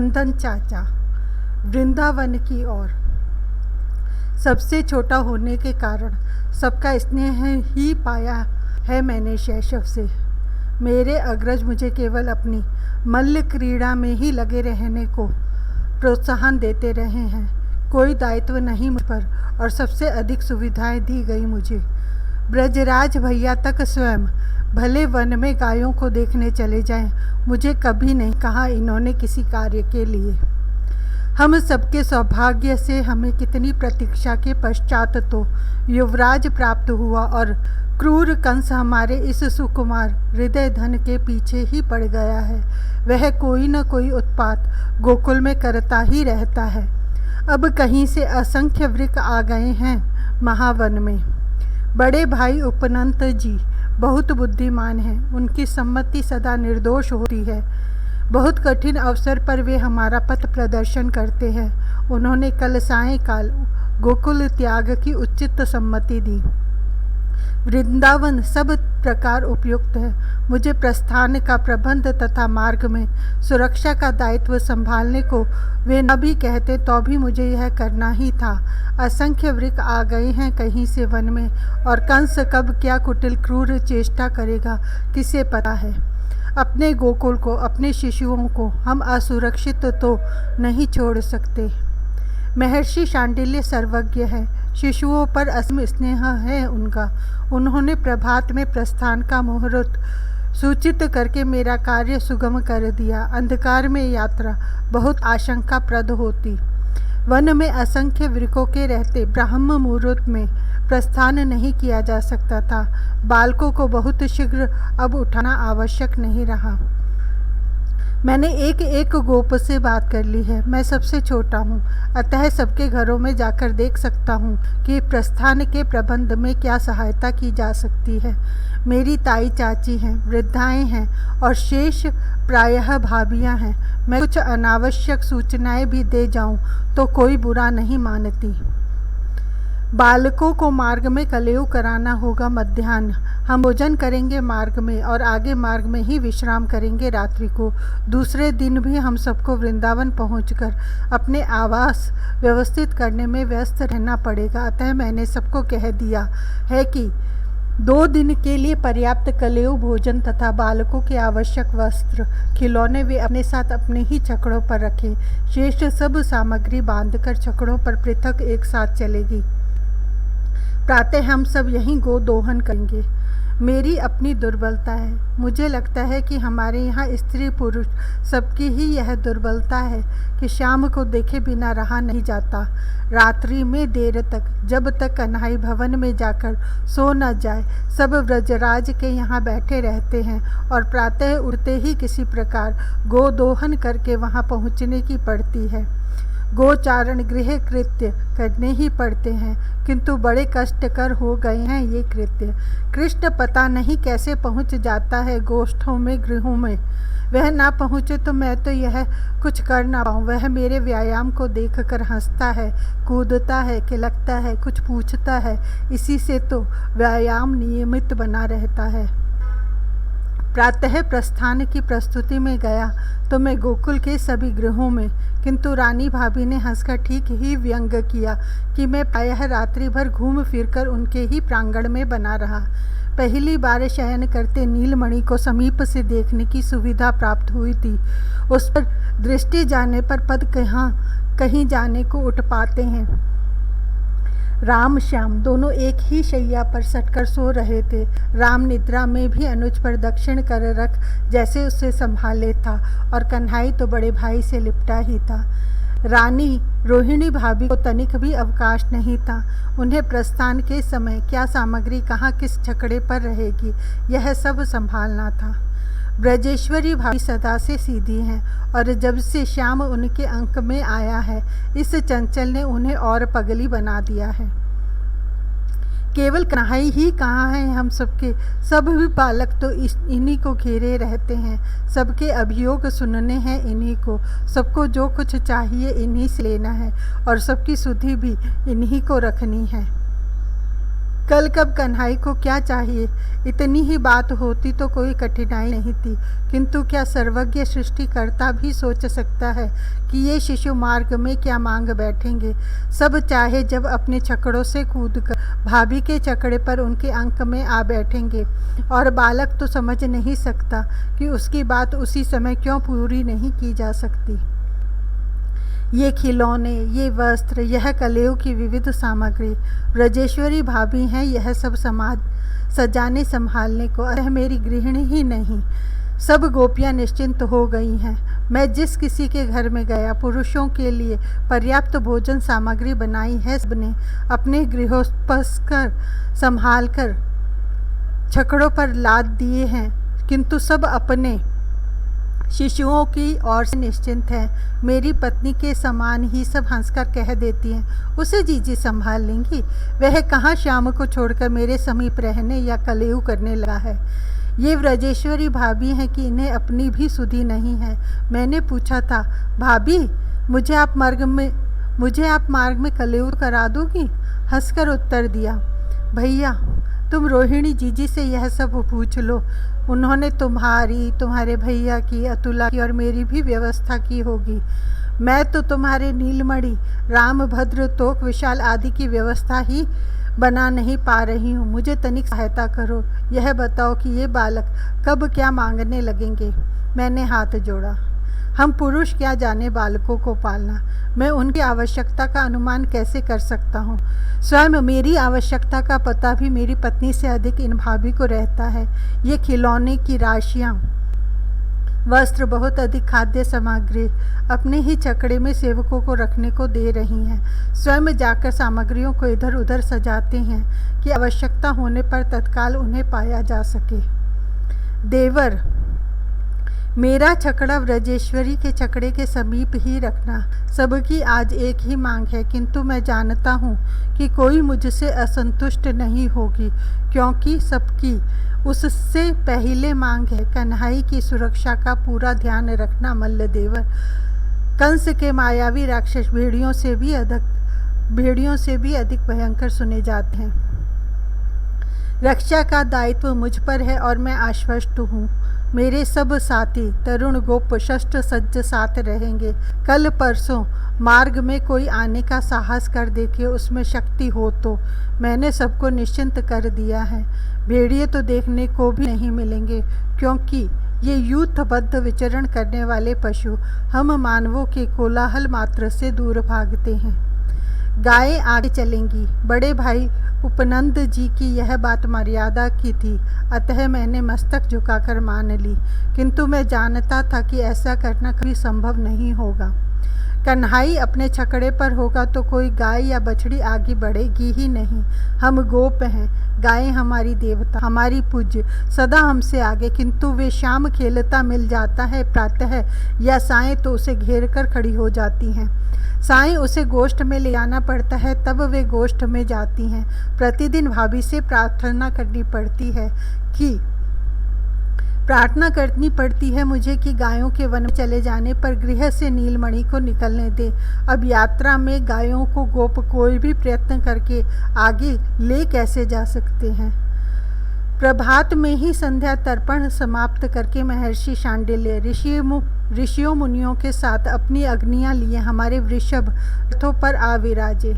नंदन चाचा वृंदावन की ओर। सबसे छोटा होने के कारण सबका स्नेह ही पाया है मैंने शैशव से। मेरे अग्रज मुझे केवल अपनी मल्ल क्रीड़ा में ही लगे रहने को प्रोत्साहन देते रहे हैं। कोई दायित्व नहीं मुझ पर और सबसे अधिक सुविधाएं दी गई मुझे। ब्रजराज भैया तक स्वयं भले वन में गायों को देखने चले जाएं, मुझे कभी नहीं कहा इन्होंने किसी कार्य के लिए। हम सबके सौभाग्य से हमें कितनी प्रतीक्षा के पश्चात तो युवराज प्राप्त हुआ और क्रूर कंस हमारे इस सुकुमार हृदय धन के पीछे ही पड़ गया है। वह कोई न कोई उत्पात गोकुल में करता ही रहता है। अब कहीं से असंख्य वृक्ष आ गए हैं महावन में। बड़े भाई उपनंत जी बहुत बुद्धिमान हैं, उनकी सम्मति सदा निर्दोष होती है। बहुत कठिन अवसर पर वे हमारा पथ प्रदर्शन करते हैं। उन्होंने कल सायंकाल गोकुल त्याग की उचित सम्मति दी। वृंदावन सब प्रकार उपयुक्त है। मुझे प्रस्थान का प्रबंध तथा मार्ग में सुरक्षा का दायित्व संभालने को वे न भी कहते तो भी मुझे यह करना ही था। असंख्य वृक्ष आ गए हैं कहीं से वन में और कंस कब क्या कुटिल क्रूर चेष्टा करेगा किसे पता है। अपने गोकुल को, अपने शिशुओं को हम असुरक्षित तो नहीं छोड़ सकते। महर्षि शांडिल्य सर्वज्ञ है, शिशुओं पर असीम स्नेह है उनका। उन्होंने प्रभात में प्रस्थान का मुहूर्त सूचित करके मेरा कार्य सुगम कर दिया। अंधकार में यात्रा बहुत आशंकाप्रद होती। वन में असंख्य वृक्षों के रहते ब्राह्म मुहूर्त में प्रस्थान नहीं किया जा सकता था। बालकों को बहुत शीघ्र अब उठाना आवश्यक नहीं रहा। मैंने एक एक गोप से बात कर ली है। मैं सबसे छोटा हूँ, अतः सबके घरों में जाकर देख सकता हूँ कि प्रस्थान के प्रबंध में क्या सहायता की जा सकती है। मेरी ताई चाची हैं, वृद्धाएं हैं और शेष प्रायः भाभियाँ हैं। मैं कुछ अनावश्यक सूचनाएं भी दे जाऊँ तो कोई बुरा नहीं मानती। बालकों को मार्ग में कलेऊ कराना होगा। मध्याह्न हम भोजन करेंगे मार्ग में और आगे मार्ग में ही विश्राम करेंगे रात्रि को। दूसरे दिन भी हम सबको वृंदावन पहुंचकर अपने आवास व्यवस्थित करने में व्यस्त रहना पड़ेगा। अतः मैंने सबको कह दिया है कि 2 दिन के लिए पर्याप्त कलेऊ भोजन तथा बालकों के आवश्यक वस्त्र खिलौने वे अपने साथ अपने ही छकड़ों पर रखें। शेष सब सामग्री बांधकर छकड़ों पर पृथक एक साथ चलेगी। प्रातः हम सब यहीं गोदोहन करेंगे। मेरी अपनी दुर्बलता है। मुझे लगता है कि हमारे यहाँ स्त्री पुरुष सबकी ही यह दुर्बलता है कि शाम को देखे बिना रहा नहीं जाता। रात्रि में देर तक, जब तक कन्हाई भवन में जाकर सो न जाए, सब ब्रजराज के यहाँ बैठे रहते हैं और प्रातः उठते ही किसी प्रकार गोदोहन करके वहाँ पहुँचने की पड़ती है। गोचारण गृह कृत्य करने ही पड़ते हैं, किंतु बड़े कष्टकर हो गए हैं ये कृत्य। कृष्ण पता नहीं कैसे पहुंच जाता है गोष्ठों में, गृहों में। वह ना पहुंचे तो मैं तो यह कुछ कर ना पाऊँ। वह मेरे व्यायाम को देखकर हंसता है, कूदता है, खिलकता है, कुछ पूछता है। इसी से तो व्यायाम नियमित बना रहता है। प्रातः प्रस्थान की प्रस्तुति में गया तो मैं गोकुल के सभी गृहों में, किंतु रानी भाभी ने हंसकर ठीक ही व्यंग किया कि मैं प्रायः रात्रि भर घूम फिरकर उनके ही प्रांगण में बना रहा। पहली बार शयन करते नीलमणि को समीप से देखने की सुविधा प्राप्त हुई थी। उस पर दृष्टि जाने पर पद कहीं जाने को उठ पाते हैं। राम श्याम दोनों एक ही शैया पर सटकर सो रहे थे। राम निद्रा में भी अनुज पर दक्षिण कर रख जैसे उसे संभाले था और कन्हाई तो बड़े भाई से लिपटा ही था। रानी रोहिणी भाभी को तनिक भी अवकाश नहीं था। उन्हें प्रस्थान के समय क्या सामग्री कहाँ किस छकड़े पर रहेगी यह सब संभालना था। ब्रजेश्वरी भाभी सदा से सीधी हैं और जब से श्याम उनके अंक में आया है, इस चंचल ने उन्हें और पगली बना दिया है। केवल कन्हाई ही कहाँ है हम सबके, सब भी बालक तो इन्हीं को घेरे रहते हैं। सबके अभियोग सुनने हैं इन्हीं को, सबको जो कुछ चाहिए इन्हीं से लेना है और सबकी सुधि भी इन्हीं को रखनी है। कल कब कन्हई को क्या चाहिए, इतनी ही बात होती तो कोई कठिनाई नहीं थी, किंतु क्या सर्वज्ञ सृष्टिकर्ता भी सोच सकता है कि ये शिशु मार्ग में क्या मांग बैठेंगे। सब चाहे जब अपने छकड़ों से कूदकर भाभी के छकड़े पर उनके अंक में आ बैठेंगे, और बालक तो समझ नहीं सकता कि उसकी बात उसी समय क्यों पूरी नहीं की जा सकती। ये खिलौने, ये वस्त्र, यह कलेव की विविध सामग्री, ब्रजेश्वरी भाभी हैं यह सब समाज सजाने संभालने को। अतः मेरी गृहिणी ही नहीं, सब गोपियां निश्चिंत हो गई हैं। मैं जिस किसी के घर में गया, पुरुषों के लिए पर्याप्त भोजन सामग्री बनाई है। सबने अपने गृहोपस्कर संभाल कर छकड़ों पर लाद दिए हैं, किंतु सब अपने शिशुओं की ओर से निश्चिंत है। मेरी पत्नी के समान ही सब हंसकर कह देती हैं, उसे जीजी संभाल लेंगी, वह कहाँ श्याम को छोड़कर मेरे समीप रहने या कलेऊ करने लगा है। ये व्रजेश्वरी भाभी हैं कि इन्हें अपनी भी सुधि नहीं है। मैंने पूछा था, भाभी मुझे आप मार्ग में कलेऊ करा दोगी? हंसकर उत्तर दिया, भैया तुम रोहिणी जीजी से यह सब पूछ लो, उन्होंने तुम्हारे भैया की, अतुला की और मेरी भी व्यवस्था की होगी। मैं तो तुम्हारे नीलमणि, रामभद्र, तोक, विशाल आदि की व्यवस्था ही बना नहीं पा रही हूँ। मुझे तनिक सहायता करो, यह बताओ कि ये बालक कब क्या मांगने लगेंगे। मैंने हाथ जोड़ा। हम पुरुष क्या जाने बालकों को पालना, मैं उनकी आवश्यकता का अनुमान कैसे कर सकता हूँ। स्वयं मेरी आवश्यकता का पता भी मेरी पत्नी से अधिक इन भाभी को रहता है। ये खिलौने की राशियाँ, वस्त्र, बहुत अधिक खाद्य सामग्री अपने ही छकड़े में सेवकों को रखने को दे रही हैं। स्वयं जाकर सामग्रियों को इधर उधर सजाते हैं कि आवश्यकता होने पर तत्काल उन्हें पाया जा सके। देवर, मेरा छकड़ा ब्रजेश्वरी के छकड़े के समीप ही रखना। सबकी आज एक ही मांग है, किंतु मैं जानता हूँ कि कोई मुझसे असंतुष्ट नहीं होगी, क्योंकि सबकी उससे पहले मांग है कन्हई की सुरक्षा का पूरा ध्यान रखना। मल्लदेवर, कंस के मायावी राक्षस भेड़ियों से भी अधिक भयंकर सुने जाते हैं। रक्षा का दायित्व मुझ पर है और मैं आश्वस्त हूँ। मेरे सब साथी तरुण गोप शस्त्र सज्ज साथ रहेंगे। कल परसों मार्ग में कोई आने का साहस कर देखे, उसमें शक्ति हो तो। मैंने सबको निश्चिंत कर दिया है। भेड़िए तो देखने को भी नहीं मिलेंगे, क्योंकि ये यूथबद्ध विचरण करने वाले पशु हम मानवों के कोलाहल मात्र से दूर भागते हैं। गायें आगे चलेंगी। बड़े भाई उपनंद जी की यह बात मर्यादा की थी, अतः मैंने मस्तक झुकाकर मान ली, किंतु मैं जानता था कि ऐसा करना कभी संभव नहीं होगा। कन्हई अपने छकड़े पर होगा तो कोई गाय या बछड़ी आगे बढ़ेगी ही नहीं। हम गोप हैं, गायें हमारी देवता, हमारी पूज्य, सदा हमसे आगे, किंतु वे शाम खेलता मिल जाता है प्रातः या सायं तो उसे घेर कर खड़ी हो जाती हैं। सायं उसे गोष्ठ में ले जाना पड़ता है, तब वे गोष्ठ में जाती हैं। प्रतिदिन भाभी से प्रार्थना करनी पड़ती है मुझे कि गायों के वन में चले जाने पर गृह से नीलमणि को निकलने दे। अब यात्रा में गायों को गोप कोई भी प्रयत्न करके आगे ले कैसे जा सकते हैं। प्रभात में ही संध्या तर्पण समाप्त करके महर्षि शांडिल्य ऋषियों मुनियों के साथ अपनी अग्नियां लिए हमारे वृषभ रथों पर आ विराजे।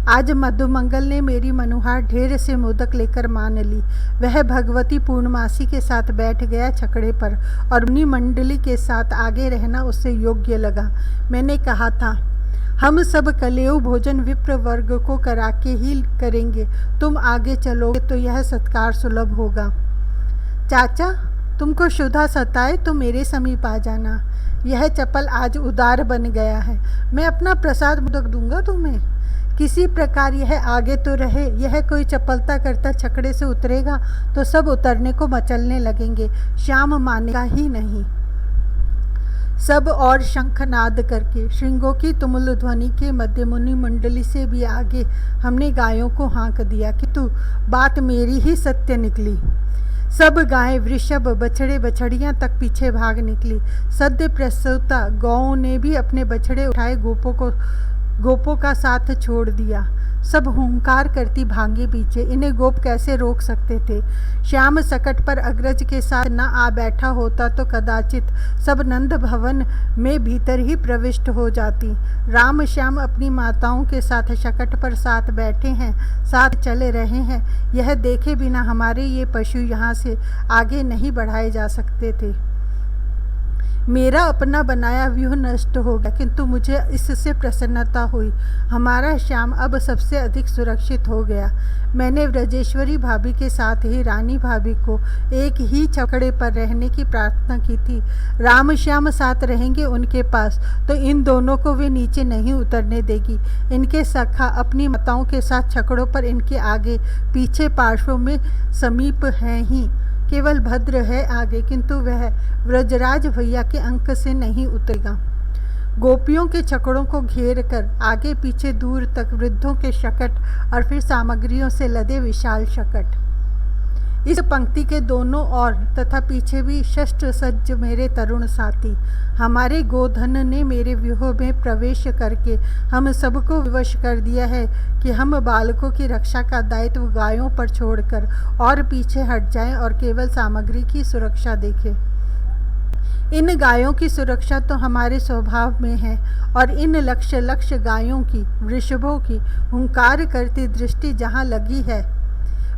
आज मधुमंगल ने मेरी मनुहार ढेर से मोदक लेकर मान ली। वह भगवती पूर्णमासी के साथ बैठ गया छकड़े पर और मुनि मंडली के साथ आगे रहना उससे योग्य लगा। मैंने कहा था, हम सब कलेव भोजन विप्र वर्ग को करा के ही करेंगे, तुम आगे चलोगे तो यह सत्कार सुलभ होगा। चाचा, तुमको शुदा सताए तो मेरे समीप आ जाना। यह चपल आज उदार बन गया है, मैं अपना प्रसाद मोदक दूंगा तुम्हें। किसी प्रकार यह आगे तो रहे। यह कोई चपलता करता छकड़े से उतरेगा तो सब उतरने को मचलने लगेंगे, श्याम मानेगा ही नहीं। सब और शंखनाद करके श्रृंगों की तुमुल ध्वनि के मध्य मुनि मंडली से भी आगे हमने गायों को हाँक दिया, किंतु बात मेरी ही सत्य निकली। सब गायें, वृषभ, बछड़े, बछड़ियां तक पीछे भाग निकली। सद्य प्रसूता गौओं ने भी अपने बछड़े उठाए गोपों का साथ छोड़ दिया। सब हुंकार करती भागे पीछे। इन्हें गोप कैसे रोक सकते थे। श्याम सकट पर अग्रज के साथ न आ बैठा होता तो कदाचित सब नंद भवन में भीतर ही प्रविष्ट हो जाती। राम श्याम अपनी माताओं के साथ शकट पर साथ बैठे हैं, साथ चले रहे हैं, यह देखे बिना हमारे ये पशु यहाँ से आगे नहीं बढ़ाए जा सकते थे। मेरा अपना बनाया व्यूह नष्ट हो गया, किंतु मुझे इससे प्रसन्नता हुई। हमारा श्याम अब सबसे अधिक सुरक्षित हो गया। मैंने ब्रजेश्वरी भाभी के साथ ही रानी भाभी को एक ही छकड़े पर रहने की प्रार्थना की थी। राम श्याम साथ रहेंगे उनके पास तो इन दोनों को वे नीचे नहीं उतरने देगी। इनके सखा अपनी माताओं के साथ छकड़ों पर इनके आगे पीछे पार्श्वों में समीप हैं ही, केवल भद्र है आगे, किंतु वह व्रजराज भैया के अंक से नहीं उतरेगा। गोपियों के छकड़ों को घेर कर आगे पीछे दूर तक वृद्धों के शकट और फिर सामग्रियों से लदे विशाल शकट। इस पंक्ति के दोनों ओर तथा पीछे भी शस्त्र सज्ज मेरे तरुण साथी। हमारे गोधन ने मेरे व्यूह में प्रवेश करके हम सबको विवश कर दिया है कि हम बालकों की रक्षा का दायित्व गायों पर छोड़कर और पीछे हट जाएं और केवल सामग्री की सुरक्षा देखें। इन गायों की सुरक्षा तो हमारे स्वभाव में है और इन लक्ष्य गायों की, वृषभों की हुंकार करती दृष्टि जहाँ लगी है,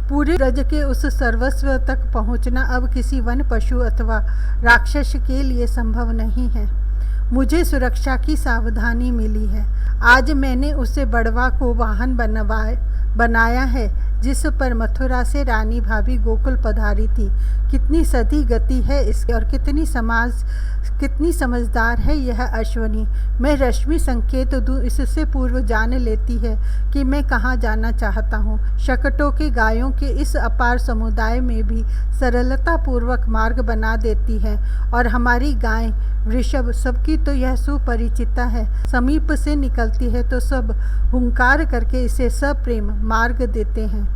पूरे ब्रज के उस सर्वस्व तक पहुंचना अब किसी वन पशु अथवा राक्षस के लिए संभव नहीं है। मुझे सुरक्षा की सावधानी मिली है। आज मैंने उसे बड़वा को वाहन बनाया है जिस पर मथुरा से रानी भाभी गोकुल पधारी थी। कितनी सधी गति है इसकी और कितनी समझदार है यह अश्वनी। मैं रश्मि संकेत दूं इससे पूर्व जान लेती है कि मैं कहाँ जाना चाहता हूँ। शकटों के गायों के इस अपार समुदाय में भी सरलता पूर्वक मार्ग बना देती है और हमारी गाय वृषभ सबकी तो यह सुपरिचिता है। समीप से निकलती है तो सब हुंकार करके इसे सप्रेम मार्ग देते हैं।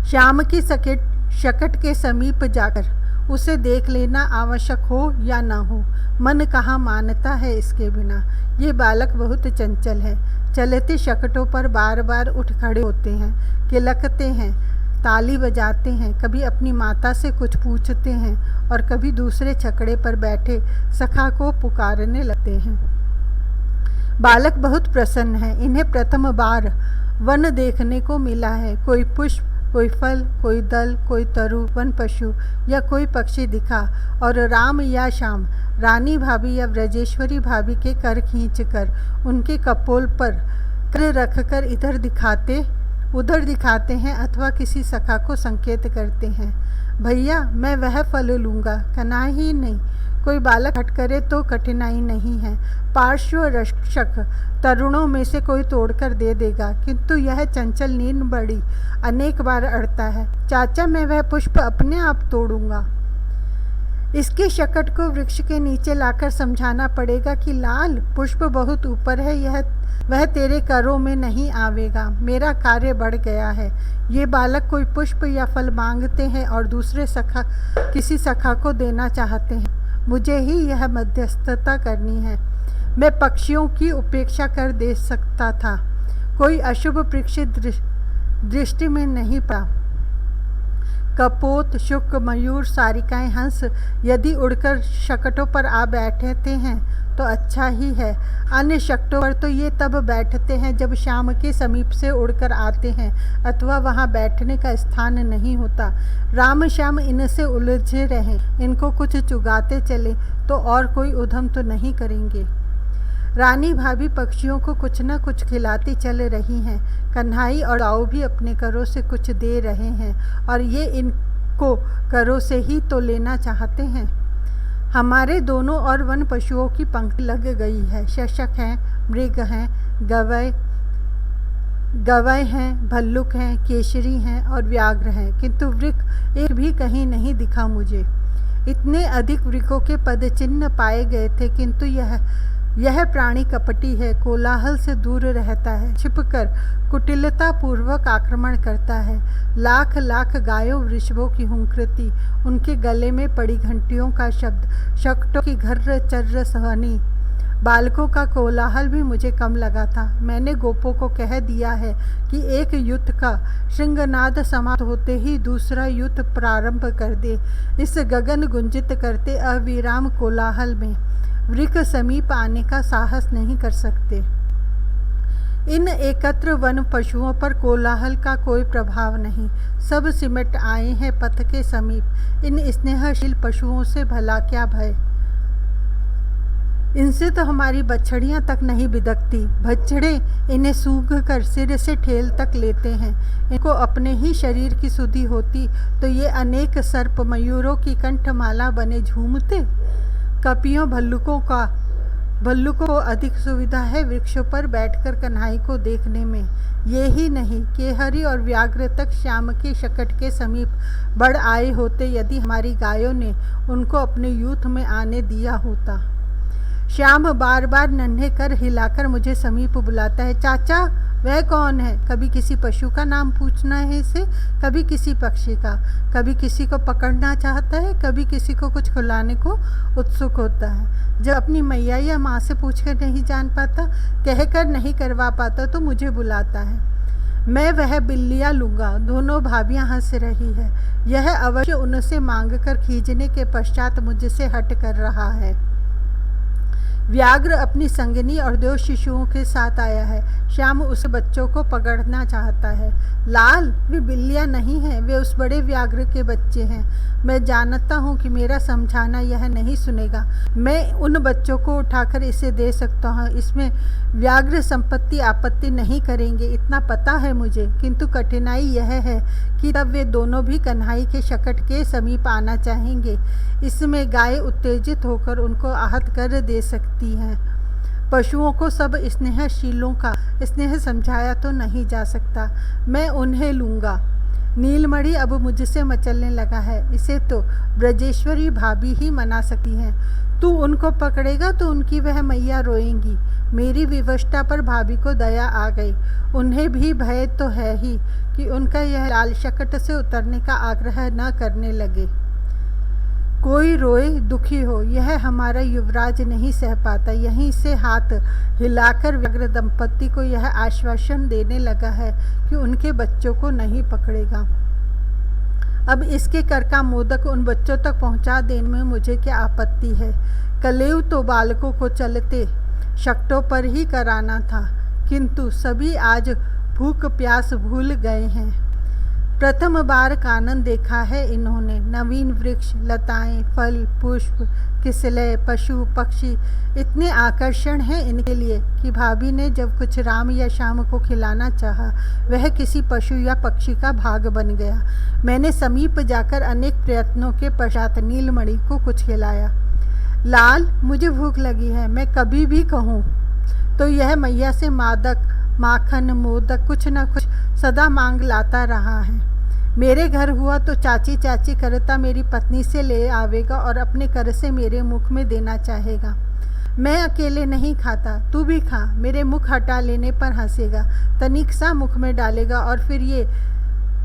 श्याम की शकट के समीप जाकर उसे देख लेना आवश्यक हो या ना हो, मन कहाँ मानता है इसके बिना। ये बालक बहुत चंचल है। चलते शकटों पर बार बार उठ खड़े होते हैं, किलकते हैं, ताली बजाते हैं, कभी अपनी माता से कुछ पूछते हैं और कभी दूसरे छकड़े पर बैठे सखा को पुकारने लगते हैं। बालक बहुत प्रसन्न है। इन्हें प्रथम बार वन देखने को मिला है। कोई पुष्प, कोई फल, कोई दल, कोई तरु, वन पशु या कोई पक्षी दिखा और राम या श्याम, रानी भाभी या ब्रजेश्वरी भाभी के कर खींचकर उनके कपोल पर कर रखकर इधर दिखाते उधर दिखाते हैं अथवा किसी सखा को संकेत करते हैं। भैया मैं वह फल लूँगा, कनाई ही नहीं। कोई बालक हट करे तो कठिनाई नहीं है। पार्श्व रक्षक तरुणों में से कोई तोड़कर दे देगा, किंतु यह चंचल नींद बड़ी अनेक बार अड़ता है। चाचा मैं वह पुष्प अपने आप तोड़ूंगा। इसके शकट को वृक्ष के नीचे लाकर समझाना पड़ेगा कि लाल पुष्प बहुत ऊपर है, वह तेरे करों में नहीं आवेगा। मेरा कार्य बढ़ गया है। ये बालक कोई पुष्प या फल मांगते हैं और दूसरे किसी सखा को देना चाहते हैं। मुझे ही यह मध्यस्थता करनी है। मैं पक्षियों की उपेक्षा कर दे सकता था, कोई अशुभ प्रेक्षित दृष्टि में नहीं पड़ा। कपोत, शुक, मयूर, सारिकाएं, हंस यदि उड़कर शकटों पर आ बैठते हैं तो अच्छा ही है। अन्य शकटों पर तो ये तब बैठते हैं जब शाम के समीप से उड़कर आते हैं अथवा वहाँ बैठने का स्थान नहीं होता। राम श्याम इनसे उलझे रहें, इनको कुछ चुगाते चले तो और कोई उधम तो नहीं करेंगे। रानी भाभी पक्षियों को कुछ न कुछ खिलाती चल रही हैं। कन्हाई और दाऊ भी अपने करों से कुछ दे रहे हैं और ये इनको करों से ही तो लेना चाहते हैं। हमारे दोनों और वन पशुओं की पंक्ति लग गई है। शशक हैं, मृग हैं, गवय हैं, भल्लुक हैं, केशरी हैं और व्याघ्र हैं, किंतु वृक एक भी कहीं नहीं दिखा मुझे। इतने अधिक वृकों के पद चिन्ह पाए गए थे, किंतु यह प्राणी कपटी है, कोलाहल से दूर रहता है, छिपकर कुटिलता पूर्वक आक्रमण करता है। लाख लाख गायों वृषभों की हुंकृति, उनके गले में पड़ी घंटियों का शब्द, शकटों की घर्र चर्र ध्वनि बालकों का कोलाहल भी मुझे कम लगा था। मैंने गोपों को कह दिया है कि एक युद्ध का श्रृंगनाद समाप्त होते ही दूसरा युद्ध प्रारंभ कर दे। इस गगन गुंजित करते अविराम कोलाहल में वृक्ष समीप आने का साहस नहीं कर सकते। इन एकत्र वन पशुओं पर कोलाहल का कोई प्रभाव नहीं। सब सिमट आए हैं पथ के समीप। इन स्नेहशील पशुओं से भला क्या भय। इनसे तो हमारी बछड़ियाँ तक नहीं बिदकती। बछड़े इन्हें सूंघ कर सिर से ठेल तक लेते हैं। इनको अपने ही शरीर की सुधि होती तो ये अनेक सर्प मयूरों की कंठमाला बने झूमते। कपियों भल्लुकों को अधिक सुविधा है वृक्षों पर बैठकर कन्हई को देखने में। ये ही नहीं, केहरी और व्याघ्र तक श्याम के शकट के समीप बढ़ आए होते यदि हमारी गायों ने उनको अपने यूथ में आने दिया होता। श्याम बार बार नन्हे कर हिलाकर मुझे समीप बुलाता है। चाचा, वह कौन है? कभी किसी पशु का नाम पूछना है इसे, कभी किसी पक्षी का, कभी किसी को पकड़ना चाहता है, कभी किसी को कुछ खिलाने को उत्सुक होता है। जब अपनी मैया या माँ से पूछकर नहीं जान पाता, कहकर नहीं करवा पाता तो मुझे बुलाता है। मैं वह बिल्लियाँ लूँगा। दोनों भाभियाँ हंस रही है। यह अवश्य उनसे मांग कर खींचने के पश्चात मुझसे हट कर रहा है। व्याघ्र अपनी संगिनी और 2 शिशुओं के साथ आया है। श्याम उस बच्चों को पकड़ना चाहता है। लाल, वे बिल्लियाँ नहीं हैं, वे उस बड़े व्याघ्र के बच्चे हैं। मैं जानता हूँ कि मेरा समझाना यह नहीं सुनेगा। मैं उन बच्चों को उठाकर इसे दे सकता हूँ। इसमें व्याघ्र संपत्ति आपत्ति नहीं करेंगे, इतना पता है मुझे। किंतु कठिनाई यह है कि तब वे दोनों भी कन्हई के शकट के समीप आना चाहेंगे। इसमें गाय उत्तेजित होकर उनको आहत कर दे सकती हैं। पशुओं को सब स्नेहशीलों का स्नेह समझाया तो नहीं जा सकता। मैं उन्हें लूँगा। नीलमणि अब मुझसे मचलने लगा है। इसे तो ब्रजेश्वरी भाभी ही मना सकती हैं। तू उनको पकड़ेगा तो उनकी वह मैया रोएंगी। मेरी विवशता पर भाभी को दया आ गई। उन्हें भी भय तो है ही कि उनका यह लाल शकट से उतरने का आग्रह न करने लगे। कोई रोए दुखी हो, यह हमारा युवराज नहीं सह पाता। यहीं से हाथ हिलाकर व्याघ्र दंपत्ति को यह आश्वासन देने लगा है कि उनके बच्चों को नहीं पकड़ेगा। अब इसके कर का मोदक उन बच्चों तक पहुंचा देने में मुझे क्या आपत्ति है। कलेव तो बालकों को चलते शकटों पर ही कराना था, किंतु सभी आज भूख प्यास भूल गए हैं। प्रथम बार कानन देखा है इन्होंने। नवीन वृक्ष, लताएं, फल, पुष्प, किसले, पशु, पक्षी इतने आकर्षण हैं इनके लिए कि भाभी ने जब कुछ राम या श्याम को खिलाना चाहा, वह किसी पशु या पक्षी का भाग बन गया। मैंने समीप जाकर अनेक प्रयत्नों के पश्चात नीलमणि को कुछ खिलाया। लाल, मुझे भूख लगी है। मैं कभी भी कहूँ तो यह मैया से मादक, माखन, मोदक कुछ न कुछ सदा मांग लाता रहा है। मेरे घर हुआ तो चाची चाची करता मेरी पत्नी से ले आवेगा और अपने कर से मेरे मुख में देना चाहेगा। मैं अकेले नहीं खाता, तू भी खा। मेरे मुख हटा लेने पर हंसेगा, तनिक सा मुख में डालेगा और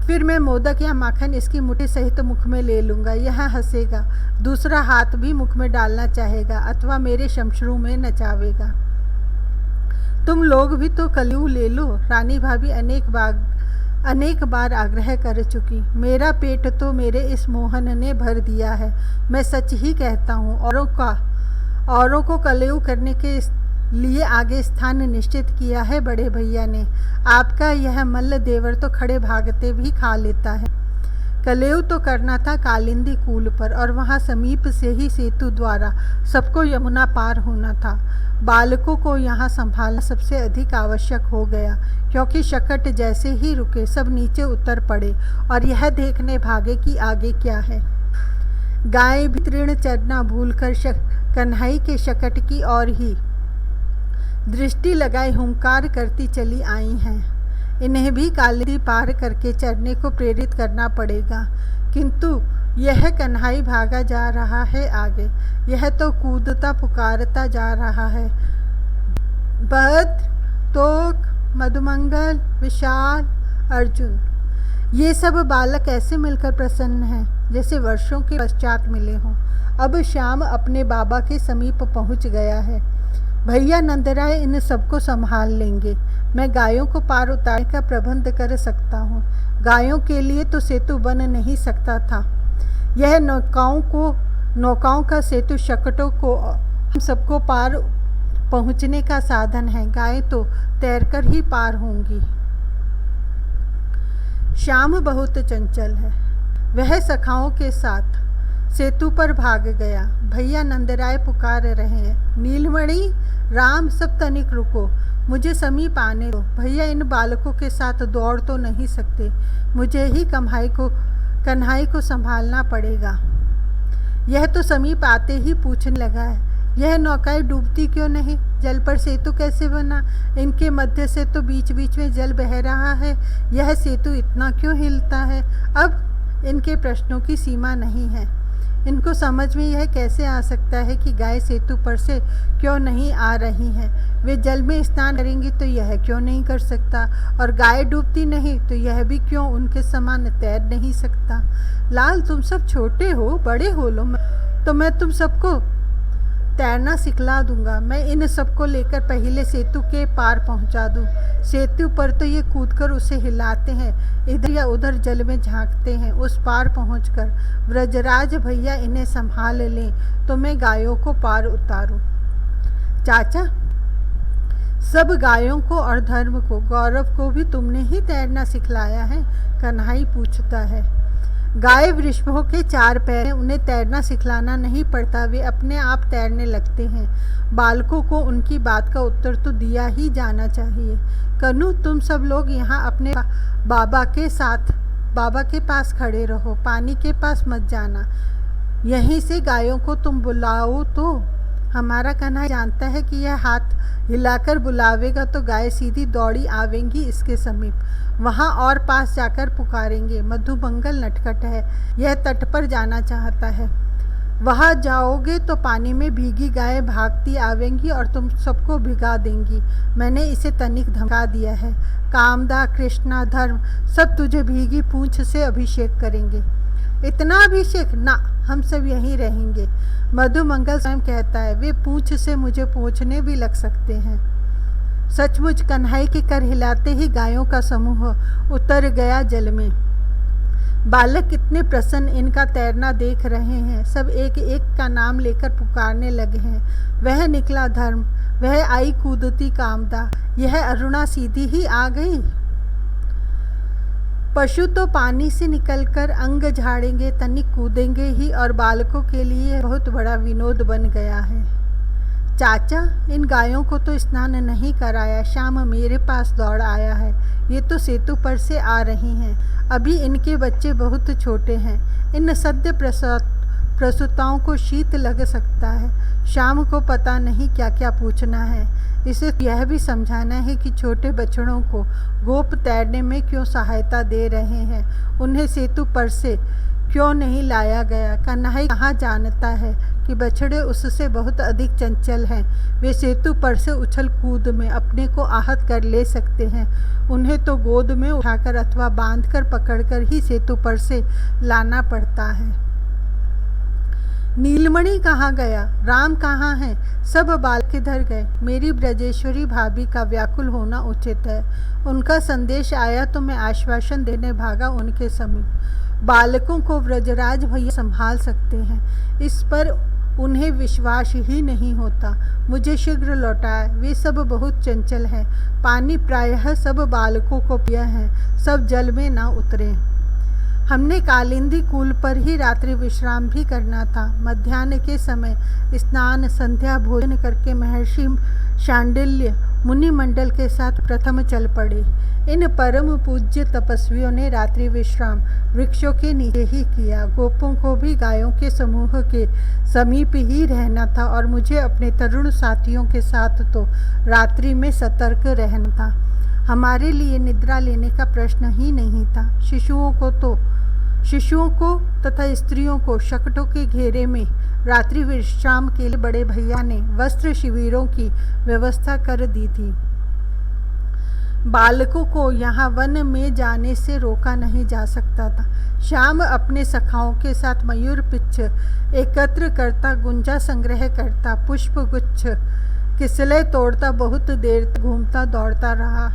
फिर मैं मोदक या माखन इसकी मुट्ठी सहित मुख में ले लूँगा। यह हंसेगा, दूसरा हाथ भी मुख में डालना चाहेगा अथवा मेरे शमशरू में नचावेगा। तुम लोग भी तो कलयू ले लो। रानी भाभी अनेक बार आग्रह कर चुकी। मेरा पेट तो मेरे इस मोहन ने भर दिया है। मैं सच ही कहता हूँ। औरों को कलयू करने के लिए आगे स्थान निश्चित किया है बड़े भैया ने। आपका यह मल्ल देवर तो खड़े भागते भी खा लेता है। कलेव तो करना था कालिंदी कूल पर और वहाँ समीप से ही सेतु द्वारा सबको यमुना पार होना था। बालकों को यहाँ संभालना सबसे अधिक आवश्यक हो गया, क्योंकि शकट जैसे ही रुके सब नीचे उतर पड़े और यह देखने भागे कि आगे क्या है। गायें भी तृण चरना भूलकर कन्हई के शकट की ओर ही दृष्टि लगाए हुंकार करती चली आई हैं। इन्हें भी कालिंदी पार करके चरने को प्रेरित करना पड़ेगा, किंतु यह कन्हई भागा जा रहा है आगे। यह तो कूदता पुकारता जा रहा है। भद्र, तोक, मधुमंगल, विशाल, अर्जुन, ये सब बालक ऐसे मिलकर प्रसन्न हैं जैसे वर्षों के पश्चात मिले हों। अब श्याम अपने बाबा के समीप पहुंच गया है। भैया नंदराय इन सबको संभाल लेंगे। मैं गायों को पार उतारने का प्रबंध कर सकता हूँ। गायों के लिए तो सेतु बन नहीं सकता था। यह नौकाओं का सेतु शकटों को हम सबको पार पहुँचने का साधन है। गाय तो तैरकर ही पार होंगी। श्याम बहुत चंचल है। वह सखाओं के साथ सेतु पर भाग गया। भैया नंदराय पुकार रहे हैं, नीलमणि, राम, सब तनिक रुको, मुझे समीप आने दो। भैया इन बालकों के साथ दौड़ तो नहीं सकते, मुझे ही कन्हाई को संभालना पड़ेगा। यह तो समीप आते ही पूछने लगा है, यह नौकाएं डूबती क्यों नहीं? जल पर सेतु कैसे बना? इनके मध्य से तो बीच बीच में जल बह रहा है। यह सेतु इतना क्यों हिलता है? अब इनके प्रश्नों की सीमा नहीं है। इनको समझ में यह कैसे आ सकता है कि गाय सेतु पर से क्यों नहीं आ रही हैं? वे जल में स्नान करेंगी तो यह क्यों नहीं कर सकता? और गाय डूबती नहीं तो यह भी क्यों उनके समान तैर नहीं सकता? लाल, तुम सब छोटे हो, बड़े हो लो, तो मैं तुम सबको तैरना सिखला दूंगा। मैं इन सबको लेकर पहले सेतु के पार पहुंचा दूं। सेतु पर तो ये कूदकर उसे हिलाते हैं, इधर या उधर जल में झांकते हैं। उस पार पहुंचकर व्रजराज भैया इन्हें संभाल लें तो मैं गायों को पार उतारूं। चाचा, सब गायों को और धर्म को, गौरव को भी तुमने ही तैरना सिखलाया है? कन्हाई पूछता है। गाय वृषभों के 4 पैर हैं, उन्हें तैरना सिखलाना नहीं पड़ता, वे अपने आप तैरने लगते हैं। बालकों को उनकी बात का उत्तर तो दिया ही जाना चाहिए। कन्हू, तुम सब लोग यहाँ अपने बाबा के पास खड़े रहो, पानी के पास मत जाना। यहीं से गायों को तुम बुलाओ तो। हमारा कन्हा जानता है कि यह हाथ हिलाकर बुलावेगा तो गाय सीधी दौड़ी आवेंगी इसके समीप। वहाँ और पास जाकर पुकारेंगे, मधुमंगल नटखट है, यह तट पर जाना चाहता है। वहाँ जाओगे तो पानी में भीगी गाय भागती आवेंगी और तुम सबको भिगा देंगी। मैंने इसे तनिक धमका दिया है। कामदा, कृष्णा, धर्म सब तुझे भीगी पूंछ से अभिषेक करेंगे। इतना अभिषेक ना, हम सब यहीं रहेंगे। मधुमंगल स्वयं कहता है, वे पूंछ से मुझे पोंछने भी लग सकते हैं। सचमुच कन्हई के कर हिलाते ही गायों का समूह उतर गया जल में। बालक कितने प्रसन्न इनका तैरना देख रहे हैं। सब एक एक का नाम लेकर पुकारने लगे हैं। वह निकला धर्म, वह आई कूदती कामदा, यह अरुणा सीधी ही आ गई। पशु तो पानी से निकलकर अंग झाड़ेंगे, तनिक कूदेंगे ही, और बालकों के लिए बहुत बड़ा विनोद बन गया है। चाचा, इन गायों को तो स्नान नहीं कराया, शाम मेरे पास दौड़ आया है। ये तो सेतु पर से आ रही हैं। अभी इनके बच्चे बहुत छोटे हैं। इन सद्य प्रसूताओं को शीत लग सकता है। शाम को पता नहीं क्या क्या पूछना है। इसे यह भी समझाना है कि छोटे बछड़ों को गोप तैरने में क्यों सहायता दे रहे हैं, उन्हें सेतु पर से क्यों नहीं लाया गया। कन्हई कहाँ जानता है कि बछड़े उससे बहुत अधिक चंचल हैं। वे सेतु पर से उछल कूद में अपने को आहत कर ले सकते हैं। उन्हें तो गोद में उठाकर अथवा बांधकर पकड़कर ही सेतु पर से लाना पड़ता है। नीलमणि कहाँ गया? राम कहाँ है? सब बालक किधर गए? मेरी ब्रजेश्वरी भाभी का व्याकुल होना उचित है। उनका संदेश आया तो मैं आश्वासन देने भागा उनके समीप। बालकों को व्रजराज भैया संभाल सकते हैं, इस पर उन्हें विश्वास ही नहीं होता। मुझे शीघ्र लौटाए, वे सब बहुत चंचल हैं। पानी प्रायः सब बालकों को पिया है, सब जल में ना उतरे। हमने कालिंदी कूल पर ही रात्रि विश्राम भी करना था। मध्याह्न के समय स्नान संध्या भोजन करके महर्षि शांडिल्य मुनि मंडल के साथ प्रथम चल पड़े। इन परम पूज्य तपस्वियों ने रात्रि विश्राम वृक्षों के नीचे ही किया। गोपों को भी गायों के समूह के समीप ही रहना था और मुझे अपने तरुण साथियों के साथ तो रात्रि में सतर्क रहना था। हमारे लिए निद्रा लेने का प्रश्न ही नहीं था। शिशुओं को तथा स्त्रियों को शकटों के घेरे में रात्रि विश्राम के लिए बड़े भैया ने वस्त्र शिविरों की व्यवस्था कर दी थी। बालकों को यहाँ वन में जाने से रोका नहीं जा सकता था। श्याम अपने सखाओं के साथ मयूर पिच्छ एकत्र करता, गुंजा संग्रह करता, पुष्प गुच्छ किसले तोड़ता बहुत देर तक घूमता दौड़ता रहा।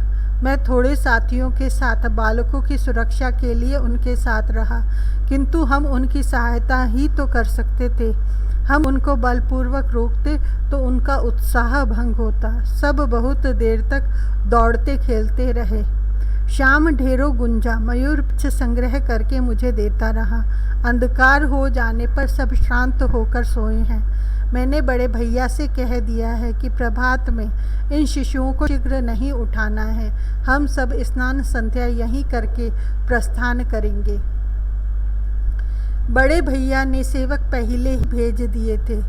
मैं थोड़े साथियों के साथ बालकों की सुरक्षा के लिए उनके साथ रहा, किंतु हम उनकी सहायता ही तो कर सकते थे। हम उनको बलपूर्वक रोकते तो उनका उत्साह भंग होता। सब बहुत देर तक दौड़ते खेलते रहे। शाम ढेरों गुंजा मयूर पिच्छ संग्रह करके मुझे देता रहा। अंधकार हो जाने पर सब शांत होकर सोए हैं। मैंने बड़े भैया से कह दिया है कि प्रभात में इन शिशुओं को शीघ्र नहीं उठाना है। हम सब स्नान संध्या यहीं करके प्रस्थान करेंगे। बड़े भैया ने सेवक पहले ही भेज दिए थे।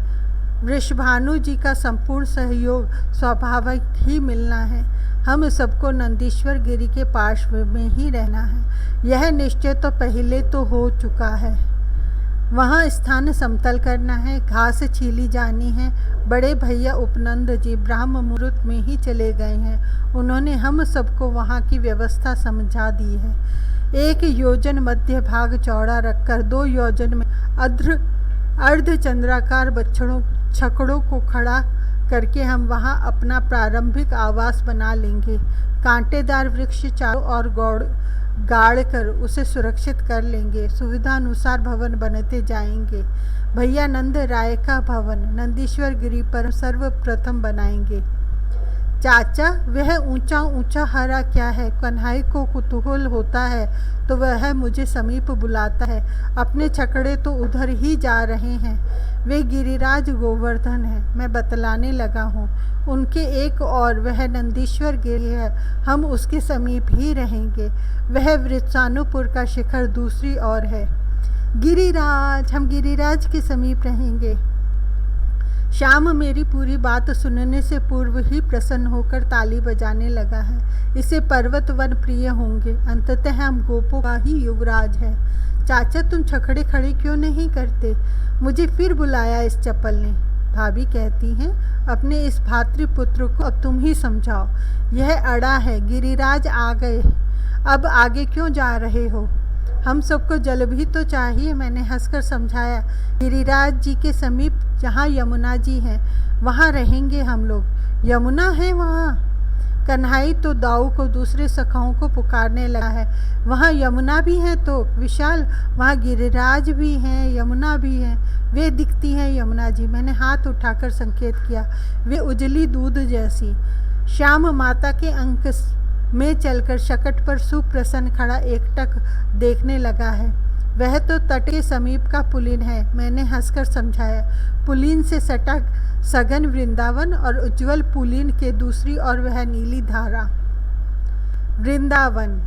वृषभानु जी का संपूर्ण सहयोग स्वाभाविक ही मिलना है। हम सबको नंदीश्वर गिरी के पार्श्व में ही रहना है। यह निश्चय तो पहले तो हो चुका है। वहाँ स्थान समतल करना है, घास छीली जानी है। बड़े भैया उपनंद जी ब्राह्म मुहूर्त में ही चले गए हैं। उन्होंने हम सबको वहाँ की व्यवस्था समझा दी है। 1 योजन मध्य भाग चौड़ा रखकर 2 योजन में अर्धचंद्राकार छकड़ों को खड़ा करके हम वहाँ अपना प्रारंभिक आवास बना लेंगे। कांटेदार वृक्ष चारों ओर गाड़ कर उसे सुरक्षित कर लेंगे। सुविधानुसार भवन बनते जाएंगे। भैया नंद राय का भवन नंदीश्वर गिरी पर सर्वप्रथम बनाएंगे। चाचा, वह ऊंचा ऊंचा हरा क्या है? कन्हई को कुतूहल होता है तो वह मुझे समीप बुलाता है। अपने छकड़े तो उधर ही जा रहे हैं। वे गिरिराज गोवर्धन है। मैं बतलाने लगा हूँ। उनके एक और वह नंदीश्वर गिरी है। हम उसके समीप ही रहेंगे। वह वृषानुपुर का शिखर दूसरी ओर है। गिरिराज, हम गिरिराज के समीप रहेंगे। श्याम मेरी पूरी बात सुनने से पूर्व ही प्रसन्न होकर ताली बजाने लगा है। इसे पर्वत वन प्रिय होंगे। अंततः हम गोपों का ही युवराज है। चाचा, तुम छकड़े खड़े क्यों नहीं करते? मुझे फिर बुलाया इस चपल ने। भाभी कहती हैं, अपने इस भातृपुत्र को अब तुम ही समझाओ। यह अड़ा है। गिरिराज आ गए, अब आगे क्यों जा रहे हो? हम सबको जल भी तो चाहिए। मैंने हंसकर समझाया। गिरिराज जी के समीप जहाँ यमुना जी हैं वहाँ रहेंगे हम लोग। यमुना है वहाँ? कन्हई तो दाऊ को दूसरे सखाओं को पुकारने लगा है। वहाँ यमुना भी है तो विशाल, वहाँ गिरिराज भी हैं, यमुना भी हैं। वे दिखती हैं यमुना जी। मैंने हाथ उठाकर संकेत किया। वे उजली दूध जैसी। श्याम माता के अंक में चलकर शकट पर सुप्रसन्न खड़ा एकटक देखने लगा है। वह तो तट के समीप का पुलिन है। मैंने हंसकर समझाया। पुलिन से सटा सघन वृंदावन और उज्ज्वल पुलिन के दूसरी ओर वह नीली धारा। वृंदावन।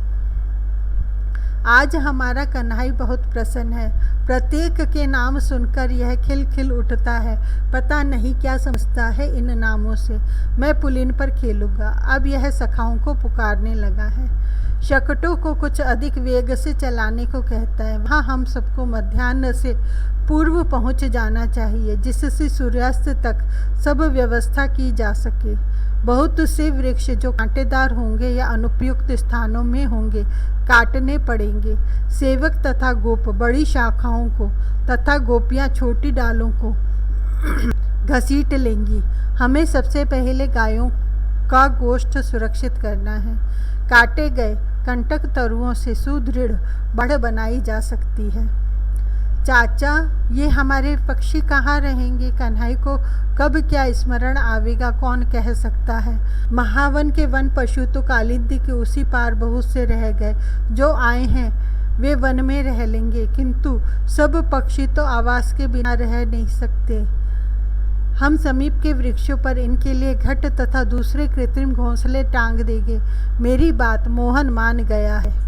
आज हमारा कन्हई बहुत प्रसन्न है। प्रत्येक के नाम सुनकर यह खिल खिल उठता है। पता नहीं क्या समझता है इन नामों से। मैं पुलिन पर खेलूँगा। अब यह सखाओं को पुकारने लगा है। शकटों को कुछ अधिक वेग से चलाने को कहता है। वहाँ हम सबको मध्याह्न से पूर्व पहुँच जाना चाहिए, जिससे सूर्यास्त तक सब व्यवस्था की जा सके। बहुत से वृक्ष जो कांटेदार होंगे या अनुपयुक्त स्थानों में होंगे काटने पड़ेंगे। सेवक तथा गोप बड़ी शाखाओं को तथा गोपियाँ छोटी डालों को घसीट लेंगी। हमें सबसे पहले गायों का गोश्त सुरक्षित करना है। काटे गए कंटक तरुओं से सुदृढ़ बढ़ बनाई जा सकती है। चाचा, ये हमारे पक्षी कहाँ रहेंगे? कन्हई को कब क्या स्मरण आवेगा कौन कह सकता है। महावन के वन पशु तो कालिंदी के उसी पार बहुत से रह गए। जो आए हैं वे वन में रह लेंगे, किंतु सब पक्षी तो आवास के बिना रह नहीं सकते। हम समीप के वृक्षों पर इनके लिए घट तथा दूसरे कृत्रिम घोंसले टांग देंगे। मेरी बात मोहन मान गया है।